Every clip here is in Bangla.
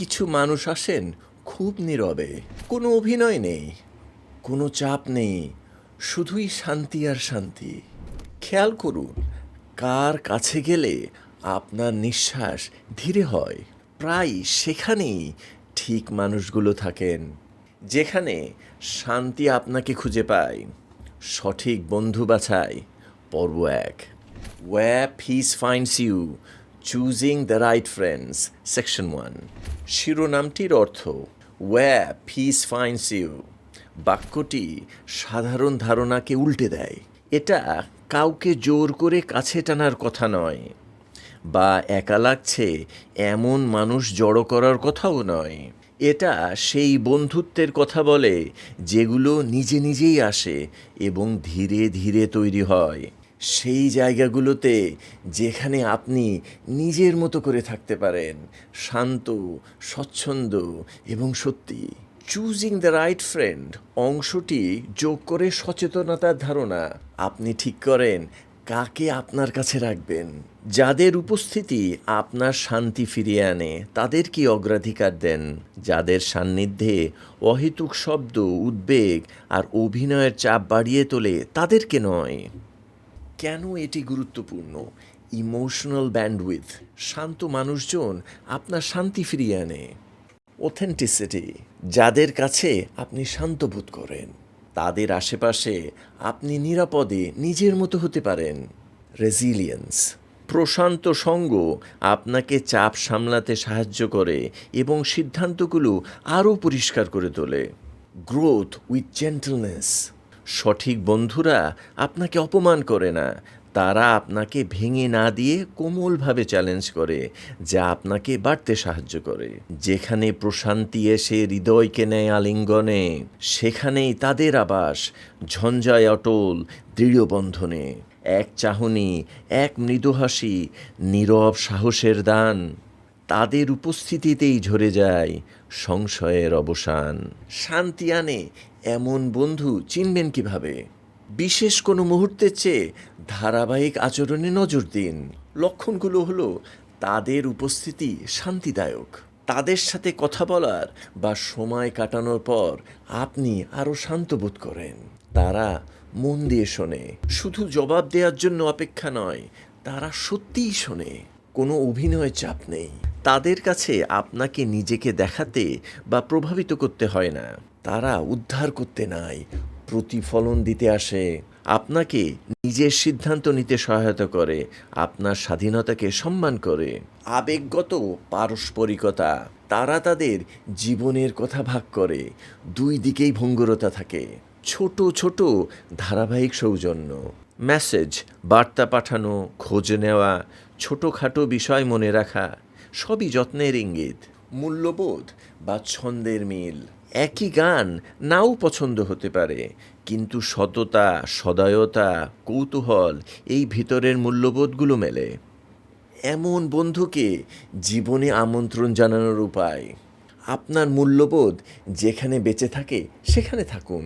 কিছু মানুষ আসেন খুব নীরবে, কোনো অভিনয় নেই, কোনো চাপ নেই, শুধুই শান্তি আর শান্তি। খেয়াল করুন কার কাছে গেলে আপনার নিঃশ্বাস ধীরে হয়। প্রায় সেখানেই ঠিক মানুষগুলো থাকেন, যেখানে শান্তি আপনাকে খুঁজে পায়। সঠিক বন্ধু বাছাই পর্ব ১। Where peace finds you, choosing the right friends, section 1। শিরোনামটির অর্থ Where peace finds you। বাক্যটি সাধারণ ধারণাকে উল্টে দেয়। এটা কাউকে জোর করে কাছে টানার কথা নয়, বা একা লাগছে এমন মানুষ জড়ো করার কথাও নয়। এটা সেই বন্ধুত্বের কথা বলে যেগুলো নিজে নিজেই আসে এবং ধীরে ধীরে তৈরি হয়। সেই জায়গাগুলোতে যেখানে আপনি নিজের মতো করে থাকতে পারেন, শান্ত, স্বচ্ছন্দ এবং সত্যি। চুজিং দ্য রাইট ফ্রেন্ড অংশটি যোগ করে সচেতনতার ধারণা। আপনি ঠিক করেন কাকে আপনার কাছে রাখবেন। যাদের উপস্থিতি আপনার শান্তি ফিরিয়ে আনে তাদেরকে অগ্রাধিকার দেন। যাদের সান্নিধ্যে অহেতুক শব্দ, উদ্বেগ আর অভিনয়ের চাপ বাড়িয়ে তোলে তাদেরকে নয়। কেন এটি গুরুত্বপূর্ণ? Emotional bandwidth. শান্ত মানুষজন আপনার শান্তি ফিরিয়ে আনে। অথেন্টিসিটি। যাদের কাছে আপনি শান্ত বোধ করেন, তাদের আশেপাশে আপনি নিরাপদে নিজের মতো হতে পারেন। রেজিলিয়েন্স। প্রশান্ত সঙ্গ আপনাকে চাপ সামলাতে সাহায্য করে এবং সিদ্ধান্তগুলো আরও পরিষ্কার করে তোলে। Growth with gentleness. সঠিক বন্ধুরা আপনাকে অপমান করে না, তারা আপনাকে ভেঙে না দিয়ে কোমলভাবে চ্যালেঞ্জ করে, যা আপনাকে বাড়তে সাহায্য করে। যেখানে প্রশান্তি এসে হৃদয়কে নেয় আলিঙ্গনে, সেখানেই তাদের আবাস, ঝঞ্ঝায় অটল, দৃঢ় বন্ধনে। এক চাহনি, এক মৃদু হাসি, নীরব সাহসের দান, তাদের উপস্থিতিতেই ঝরে যায় সংশয়ের অবসান। শান্তি আনে এমন বন্ধু চিনবেন কিভাবে? বিশেষ কোনো মুহূর্তের চেয়ে ধারাবাহিক আচরণে নজর দিন। লক্ষণগুলো হলো তাদের উপস্থিতি শান্তিদায়ক। তাদের সাথে কথা বলার বা সময় কাটানোর পর আপনি আরও শান্ত বোধ করেন। তারা মন দিয়ে শোনে, শুধু জবাব দেওয়ার জন্য অপেক্ষা নয়, তারা সত্যিই শোনে। কোনো অভিনয় চাপ নেই। তাদের কাছে আপনাকে নিজেকে দেখাতে বা প্রভাবিত করতে হয় না। তারা উদ্ধার করতে নাই, প্রতিফলন দিতে আসে। আপনাকে নিজের সিদ্ধান্ত নিতে সহায়তা করে, আপনার স্বাধীনতাকে সম্মান করে। আবেগগত পারস্পরিকতা। তারা তাদের জীবনের কথা ভাগ করে, দুই দিকেই ভঙ্গুরতা থাকে। ছোট ছোট ধারাবাহিক সৌজন্য। মেসেজ, বার্তা পাঠানো, খোঁজ নেওয়া, ছোটোখাটো বিষয় মনে রাখা, সবই যত্নের ইঙ্গিত। মূল্যবোধ বা ছন্দের মিল। একই গান নাও পছন্দ হতে পারে, কিন্তু সততা, সদয়তা, কৌতূহল, এই ভিতরের মূল্যবোধগুলো মেলে। এমন বন্ধুকে জীবনে আমন্ত্রণ জানানোর উপায়। আপনার মূল্যবোধ যেখানে বেঁচে থাকে সেখানে থাকুন।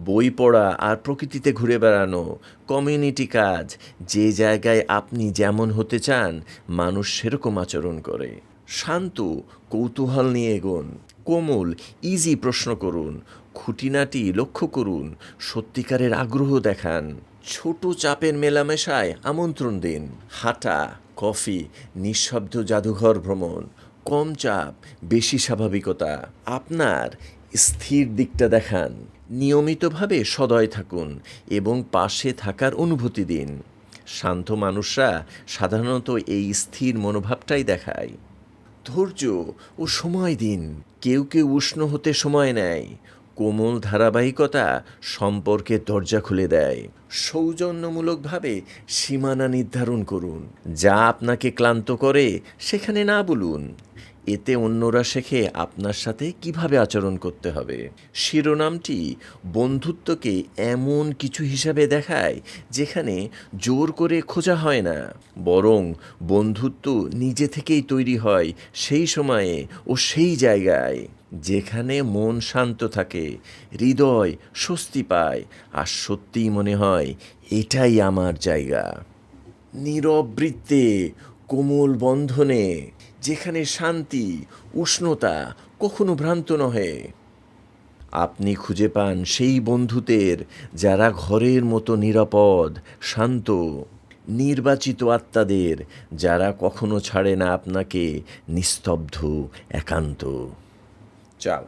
বই পড়া আর প্রকৃতিতে ঘুরে বেড়ানো, কমিউনিটি কাজ, যে জায়গায় আপনি যেমন হতে চান মানুষ সেরকম আচরণ করে। শান্ত, কৌতূহল নিয়ে এগোন। কোমল, ইজি প্রশ্ন করুন। খুঁটিনাটি লক্ষ্য করুন, সত্যিকারের আগ্রহ দেখান। ছোট চাপের মেলামেশায় আমন্ত্রণ দিন। হাঁটা, কফি, নিঃশব্দ জাদুঘর ভ্রমণ। কম চাপ, বেশি স্বাভাবিকতা। আপনার স্থির দিকটা দেখান। নিয়মিতভাবে সদয় থাকুন এবং পাশে থাকার অনুভূতি দিন। শান্ত মানুষরা সাধারণত এই স্থির মনোভাবটাই দেখায়। ধৈর্য ও সময় দিন। কেউ কেউ উষ্ণ হতে সময় নেয়। কোমল ধারাবাহিকতা সম্পর্কের দরজা খুলে দেয়। সৌজন্যমূলকভাবে সীমানা নির্ধারণ করুন। যা আপনাকে ক্লান্ত করে সেখানে না বলুন। এতে অন্যরা শেখে আপনার সাথে কিভাবে আচরণ করতে হবে। শিরোনামটি বন্ধুত্বকে এমন কিছু হিসাবে দেখায় যেখানে জোর করে খোঁজা হয় না, বরং বন্ধুত্ব নিজে থেকেই তৈরি হয় সেই সময়ে ও সেই জায়গায়, যেখানে মন শান্ত থাকে, হৃদয় স্বস্তি পায়, আর সত্যিই মনে হয় এটাই আমার জায়গা। নীরব বৃত্তে, কোমল বন্ধনে, যেখানে শান্তি উষ্ণতা কখনো ভ্রান্ত নহে। আপনি খুঁজে পান সেই বন্ধুদের যারা ঘরের মতো নিরাপদ, শান্ত, নির্বাচিত আত্মাদের যারা কখনো ছাড়ে না আপনাকে নিস্তব্ধ, একান্ত। চাও।